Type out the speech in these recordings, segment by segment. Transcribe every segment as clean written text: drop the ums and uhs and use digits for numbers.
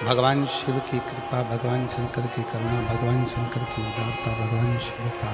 भगवान शिव की कृपा, भगवान शंकर की करुणा, भगवान शंकर की उदारता, भगवान शिव का,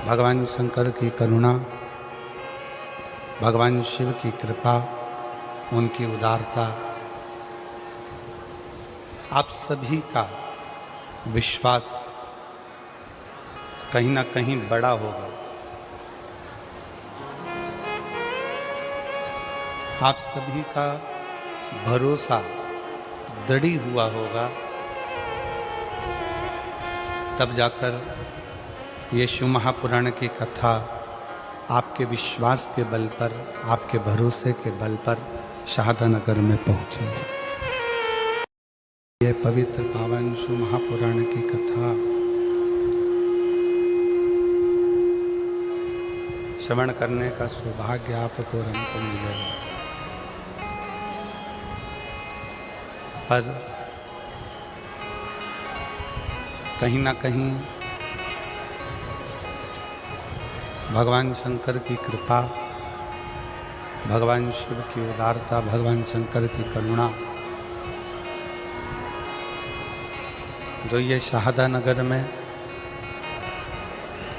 भगवान शंकर की करुणा, भगवान शिव की कृपा, उनकी उदारता, आप सभी का विश्वास कहीं ना कहीं बड़ा होगा। आप सभी का भरोसा दृढ़ी हुआ होगा, तब जाकर ये शिव महापुराण की कथा आपके विश्वास के बल पर, आपके भरोसे के बल पर शाहदानगर में पहुंची है। ये पवित्र पावन शिव महापुराण की कथा श्रवण करने का सौभाग्य आपको और हमको मिलेगा। पर कहीं ना कहीं भगवान शंकर की कृपा, भगवान शिव की उदारता, भगवान शंकर की करुणा, जो ये शाहदानगर में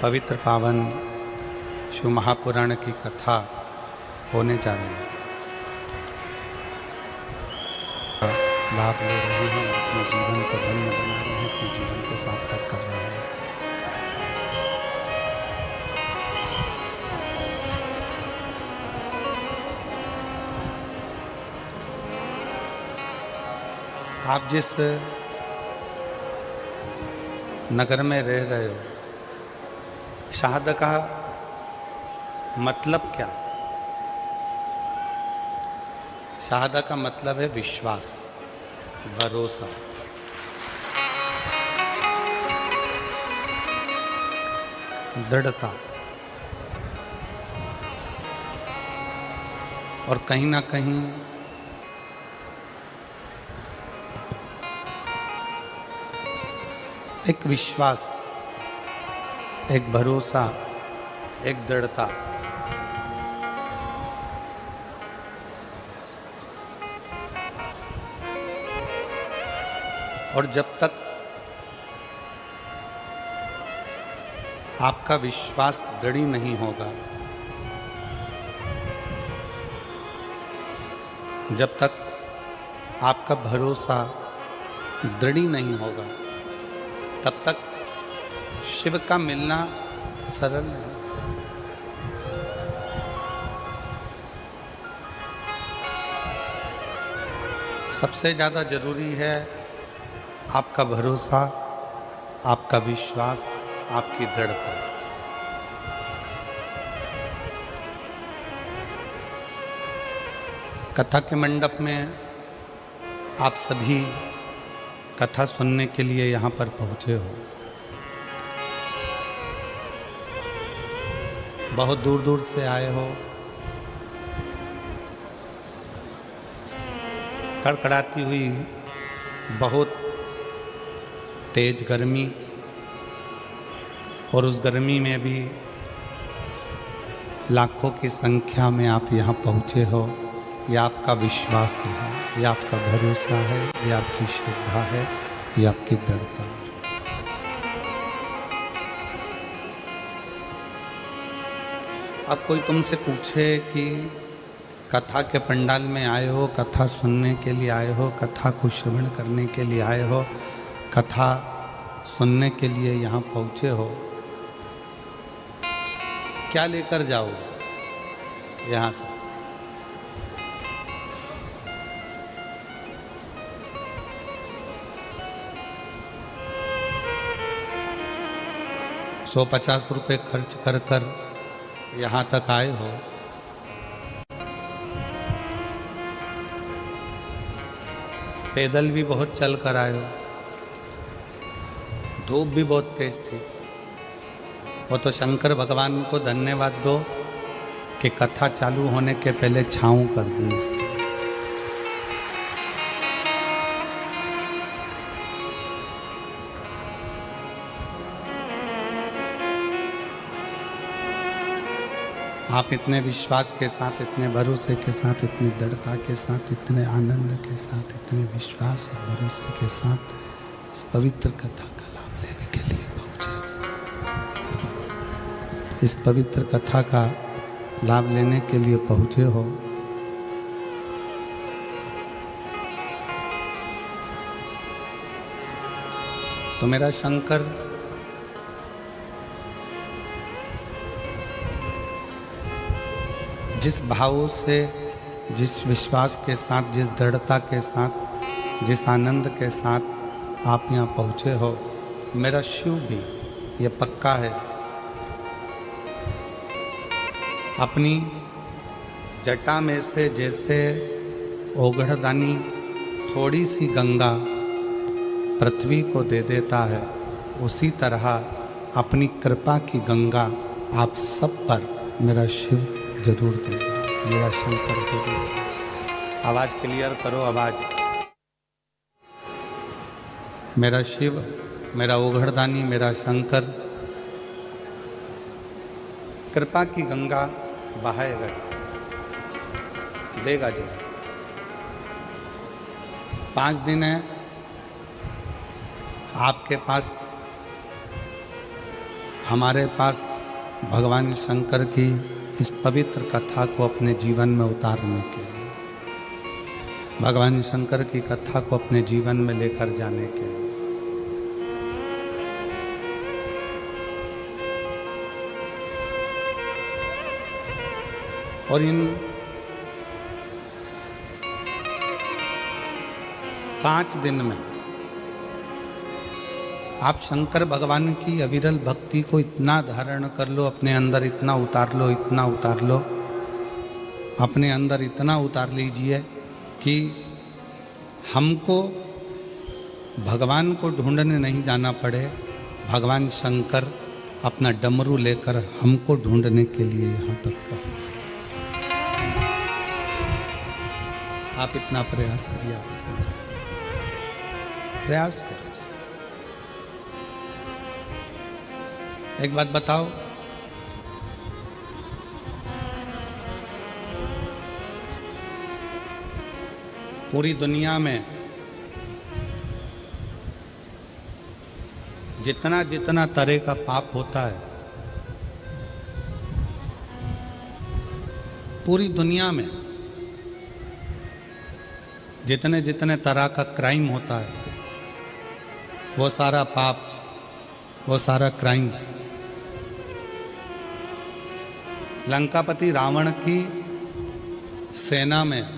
पवित्र पावन शिव महापुराण की कथा होने जा रही है, लाभ ले रहे हैं, अपने जीवन को धन्य बना रहे हैं, अपने जीवन को सार्थक कर रहे हैं। आप जिस नगर में रह रहे हो, शहादत का मतलब क्या है? शहादत का मतलब है विश्वास, भरोसा। दृढ़ता। और कहीं ना कहीं एक विश्वास, एक भरोसा, एक दृढ़ता। और जब तक आपका विश्वास दृढ़ नहीं होगा, जब तक आपका भरोसा दृढ़ नहीं होगा, तब तक शिव का मिलना सरल नहीं। सबसे ज़्यादा जरूरी है आपका भरोसा, आपका विश्वास, आपकी दृढ़ता। कथा के मंडप में आप सभी कथा सुनने के लिए यहाँ पर पहुँचे हो। बहुत दूर दूर से आए हो। कड़कड़ाती हुई बहुत तेज गर्मी, और उस गर्मी में भी लाखों की संख्या में आप यहाँ पहुँचे हो। ये आपका विश्वास है, ये आपका भरोसा है, ये आपकी श्रद्धा है, ये आपकी दृढ़ता है। अब कोई तुमसे पूछे कि कथा के पंडाल में आए हो, कथा सुनने के लिए आए हो, कथा को श्रवण करने के लिए आए हो, कथा सुनने के लिए यहाँ पहुँचे हो, क्या लेकर जाओगे यहाँ से? ₹150 खर्च कर कर यहाँ तक आए हो। पैदल भी बहुत चल कर आए हो। धूप भी बहुत तेज थी। वो तो शंकर भगवान को धन्यवाद दो कि कथा चालू होने के पहले छाँव कर दी इसने। आप इतने विश्वास के साथ, इतने भरोसे के साथ, इतनी दृढ़ता के साथ, इतने आनंद के साथ, इतने विश्वास और भरोसे के साथ इस पवित्र कथा का लाभ लेने के लिए पहुंचे। इस पवित्र कथा का लाभ लेने के लिए पहुंचे हो। तो मेरा शंकर जिस भावों से, जिस विश्वास के साथ, जिस दृढ़ता के साथ, जिस आनंद के साथ आप यहाँ पहुँचे हो, मेरा शिव भी ये पक्का है। अपनी जटा में से जैसे ओघड़दानी थोड़ी सी गंगा पृथ्वी को दे देता है, उसी तरह अपनी कृपा की गंगा आप सब पर मेरा शिव जरूर देगा, मेरा शंकर जरूर देगा। आवाज क्लियर करो, आवाज। मेरा शिव, मेरा ओघड़दानी, मेरा शंकर कृपा की गंगा बहाएगा, देगा जरूर। 5 दिन है आपके पास, हमारे पास भगवान शंकर की इस पवित्र कथा को अपने जीवन में उतारने के लिए, भगवान शंकर की कथा को अपने जीवन में लेकर जाने के लिए। और इन 5 दिन में आप शंकर भगवान की अविरल भक्ति को इतना धारण कर लो, अपने अंदर इतना उतार लो, इतना उतार लो, अपने अंदर इतना उतार लीजिए कि हमको भगवान को ढूंढने नहीं जाना पड़े, भगवान शंकर अपना डमरू लेकर हमको ढूंढने के लिए यहाँ तक पहुँचे। आप इतना प्रयास करिए, आप प्रयास करो। एक बात बताओ, पूरी दुनिया में जितना जितना तरह का पाप होता है, पूरी दुनिया में जितने जितने तरह का क्राइम होता है, वो सारा पाप, वो सारा क्राइम लंकापति रावण की सेना में,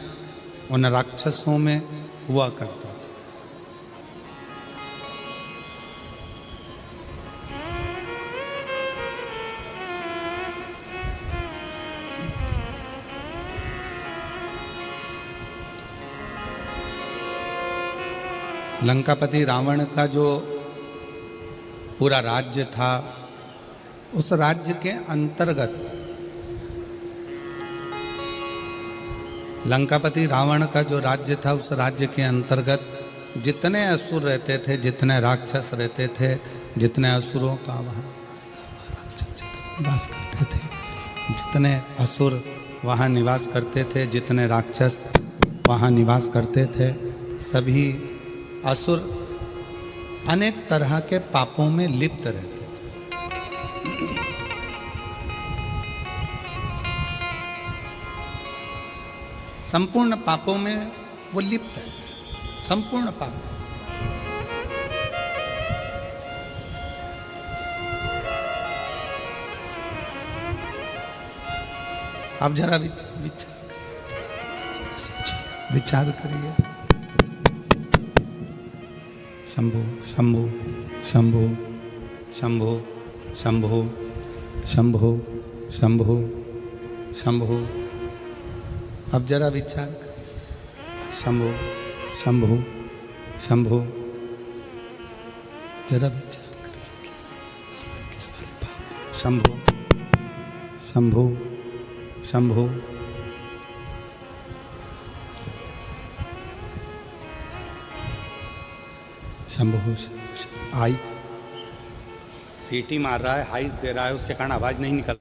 उन राक्षसों में हुआ करता था। लंकापति रावण का जो पूरा राज्य था, उस राज्य के अंतर्गत, लंकापति रावण का जो राज्य था, उस राज्य के अंतर्गत जितने असुर रहते थे, जितने राक्षस रहते थे, जितने असुरों का वहाँ निवास था, वह राक्षस निवास करते थे, जितने असुर वहाँ निवास करते थे, जितने राक्षस वहाँ निवास करते थे, सभी असुर अनेक तरह के पापों में लिप्त रहते थे। संपूर्ण पापों में वो लिप्त है, संपूर्ण पाप। आप जरा विचार करिए, विचार करिए। शंभो शंभो शंभो शंभो शंभो शंभो शंभो शंभो। अब जरा विचार करिए। शंभो शंभो शंभो, जरा विचार करिए कि सारे के सारे पाप। शंभो शंभो शंभो। शंभो शंभो। आई सीटी मार रहा है, हाइस दे रहा है, उसके कारण आवाज नहीं निकल रही।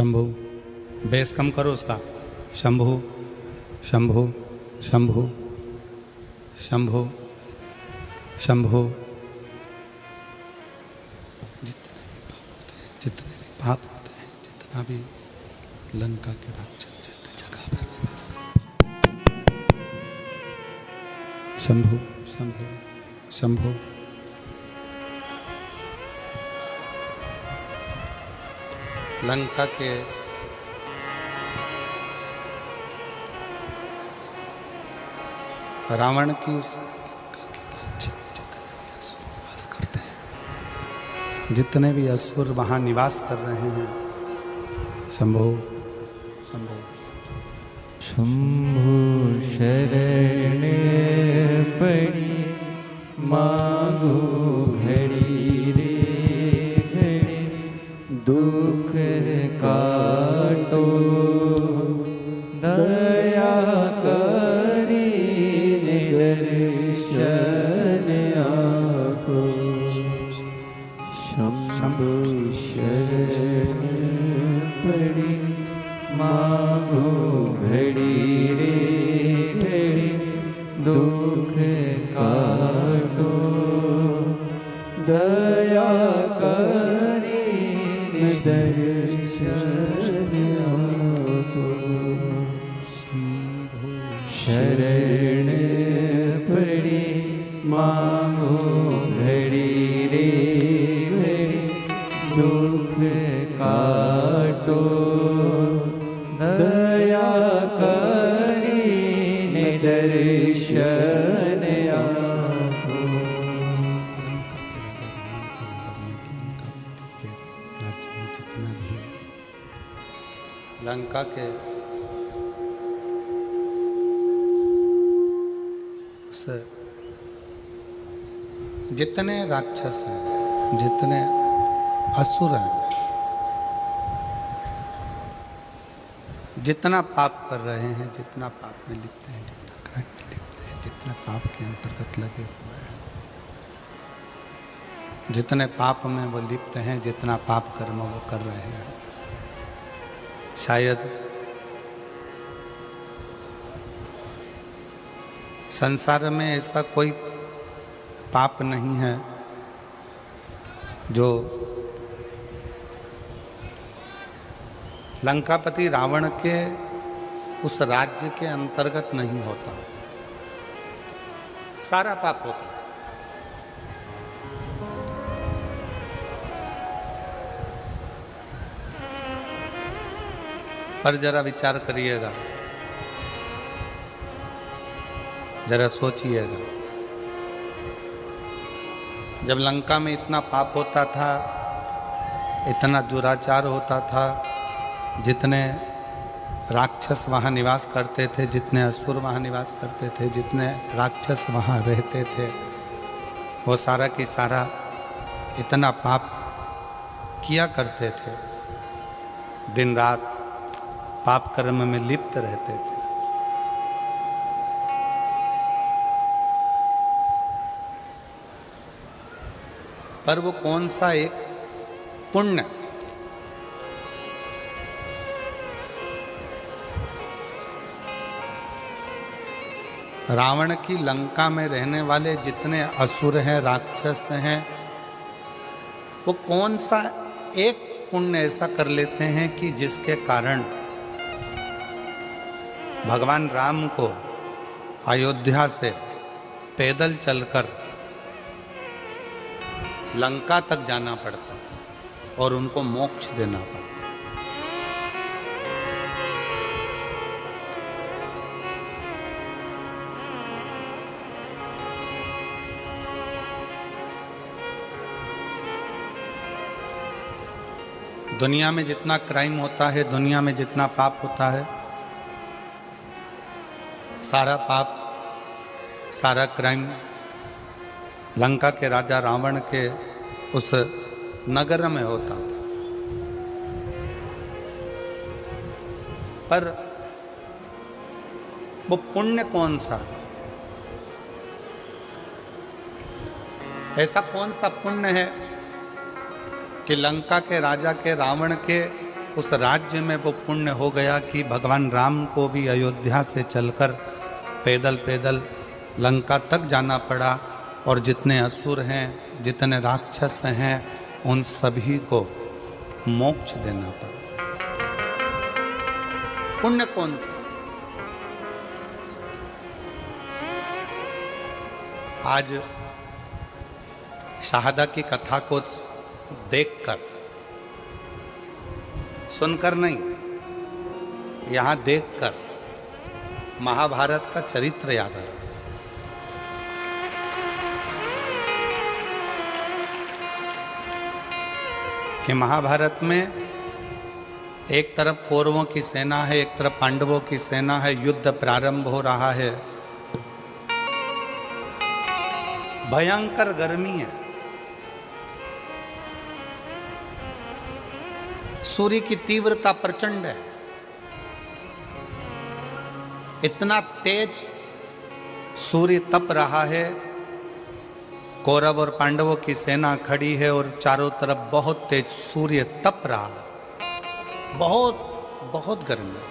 शंभु, बेस कम करो उसका। शंभु शंभु शंभु शंभु शंभु। जितने भी पाप होते हैं, जितना भी लंका के राक्षस जितने जगह पर निवास, शंभु शंभु शंभु। लंका के रावण की उस लंका के राज्य में जितने भी असुर निवास करते हैं, जितने भी असुर वहाँ निवास कर रहे हैं, शंभु शंभु शंभु शरण पड़ी मांगो घड़ी रे घड़ी, दुख काटो दया करी दर्शन आपको। शंभु शरण पड़ी मांगो घड़ी रे घड़ी, दुख काटो दया करी दर्शन आपको। शरण पड़ी मांगो घड़ी रे घड़ी, दुख काटो दया करी दर्शन आपको। लंका के उस जितने राक्षस हैं, जितने असुर हैं, जितना पाप कर रहे हैं, जितना पाप में लिप्त हैं, जितना क्राइम में लिप्त हैं, जितने पाप के अंतर्गत लगे हुए हैं, जितने पाप में वो लिप्त हैं, जितना पाप कर्म वो कर रहे हैं, शायद संसार में ऐसा कोई पाप नहीं है जो लंकापति रावण के उस राज्य के अंतर्गत नहीं होता। सारा पाप होता। पर जरा विचार करिएगा, जरा सोचिएगा, जब लंका में इतना पाप होता था, इतना दुराचार होता था, जितने राक्षस वहाँ निवास करते थे, जितने असुर वहाँ निवास करते थे, जितने राक्षस वहाँ रहते थे, वो सारा की सारा इतना पाप किया करते थे, दिन रात पाप कर्म में लिप्त रहते थे। पर वो कौन सा एक पुण्य रावण की लंका में रहने वाले जितने असुर हैं, राक्षस हैं, वो कौन सा एक पुण्य ऐसा कर लेते हैं कि जिसके कारण भगवान राम को अयोध्या से पैदल चलकर लंका तक जाना पड़ता और उनको मोक्ष देना पड़ता। दुनिया में जितना क्राइम होता है, दुनिया में जितना पाप होता है, सारा पाप, सारा क्राइम लंका के राजा रावण के उस नगर में होता था। पर वो पुण्य कौन सा है? ऐसा कौन सा पुण्य है कि लंका के राजा के, रावण के उस राज्य में वो पुण्य हो गया कि भगवान राम को भी अयोध्या से चलकर पैदल पैदल लंका तक जाना पड़ा, और जितने असुर हैं, जितने राक्षस हैं, उन सभी को मोक्ष देना पड़ा। पुण्य कौन सा? आज शहादा की कथा को देखकर, सुनकर नहीं, यहां देखकर महाभारत का चरित्र याद आ रहा है। कि महाभारत में एक तरफ कौरवों की सेना है, एक तरफ पांडवों की सेना है, युद्ध प्रारंभ हो रहा है, भयंकर गर्मी है, सूर्य की तीव्रता प्रचंड है, इतना तेज सूर्य तप रहा है, कौरव और पांडवों की सेना खड़ी है और चारों तरफ बहुत तेज सूर्य तप रहा है, बहुत बहुत गर्मी।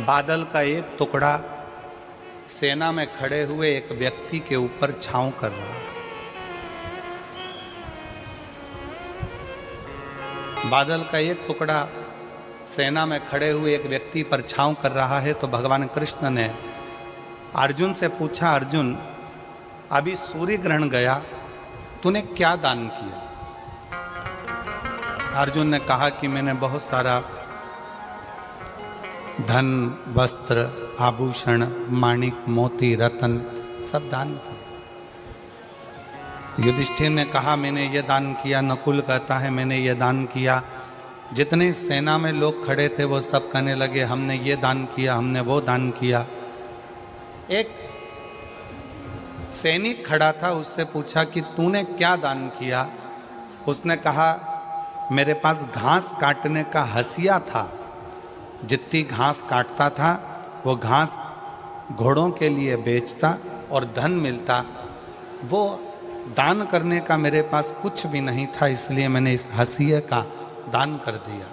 बादल का एक टुकड़ा सेना में खड़े हुए एक व्यक्ति के ऊपर छांव कर रहा है। बादल का एक टुकड़ा सेना में खड़े हुए एक व्यक्ति पर छांव कर रहा है, तो भगवान कृष्ण ने अर्जुन से पूछा, अर्जुन अभी सूर्य ग्रहण गया, तूने क्या दान किया? अर्जुन ने कहा कि मैंने बहुत सारा धन, वस्त्र, आभूषण, माणिक, मोती, रतन सब दान किया। युधिष्ठिर ने कहा मैंने ये दान किया, नकुल कहता है मैंने ये दान किया। जितने सेना में लोग खड़े थे वो सब कहने लगे हमने ये दान किया, हमने वो दान किया। एक सैनिक खड़ा था, उससे पूछा कि तूने क्या दान किया? उसने कहा मेरे पास घास काटने का हसिया था, जितनी घास काटता था वो घास घोड़ों के लिए बेचता और धन मिलता, वो दान करने का मेरे पास कुछ भी नहीं था, इसलिए मैंने इस हसिये का दान कर दिया।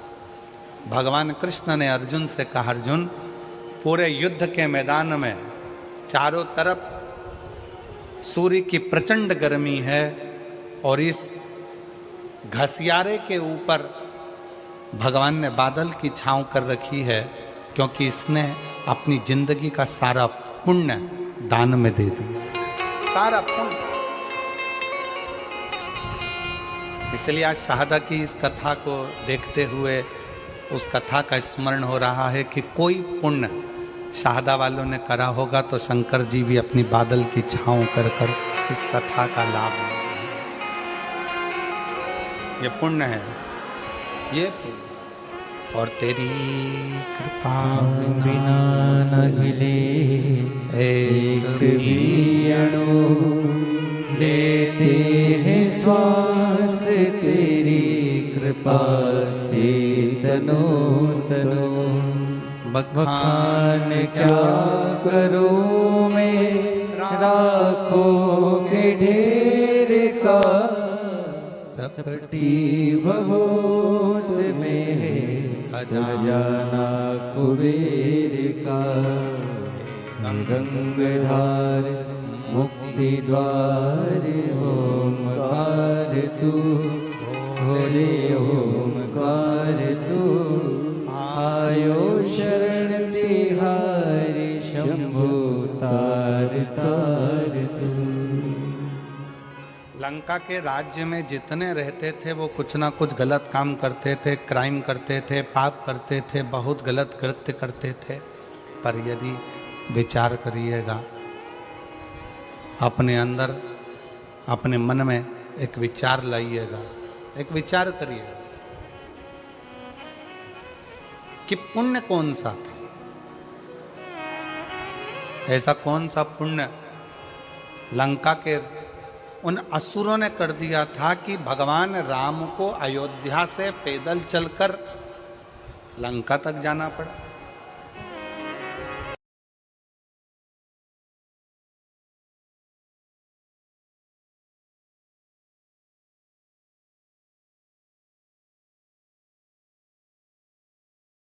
भगवान कृष्ण ने अर्जुन से कहा, अर्जुन पूरे युद्ध के मैदान में चारों तरफ सूर्य की प्रचंड गर्मी है और इस घसियारे के ऊपर भगवान ने बादल की छांव कर रखी है, क्योंकि इसने अपनी जिंदगी का सारा पुण्य दान में दे दिया, सारा पुण्य। इसलिए आज शहादा की इस कथा को देखते हुए उस कथा का स्मरण हो रहा है कि कोई पुण्य शहादा वालों ने करा होगा तो शंकर जी भी अपनी बादल की छांव कर कर इस कथा का लाभ ले रहे हैं। ये पुण्य है, ये पुण्य। और तेरी कृपा बिना न हिले एक भी अणु, लेते हैं श्वास तेरी कृपा से तनो तनो। बखान क्या करूं मैं राखों के ढेर का, चपटी भगोत में खजाना कुबेर का। गंगाधार मुक्ति द्वार ओमकार तू, भोले ओमकार तू। आयो शरण तिहारी शंभु तार तार तू। लंका के राज्य में जितने रहते थे वो कुछ ना कुछ गलत काम करते थे, क्राइम करते थे, पाप करते थे, बहुत गलत कृत्य करते थे। पर यदि विचार करिएगा, अपने अंदर अपने मन में एक विचार लाइएगा, एक विचार करिएगा कि पुण्य कौन सा था। ऐसा कौन सा पुण्य लंका के उन असुरों ने कर दिया था कि भगवान राम को अयोध्या से पैदल चलकर लंका तक जाना पड़ा।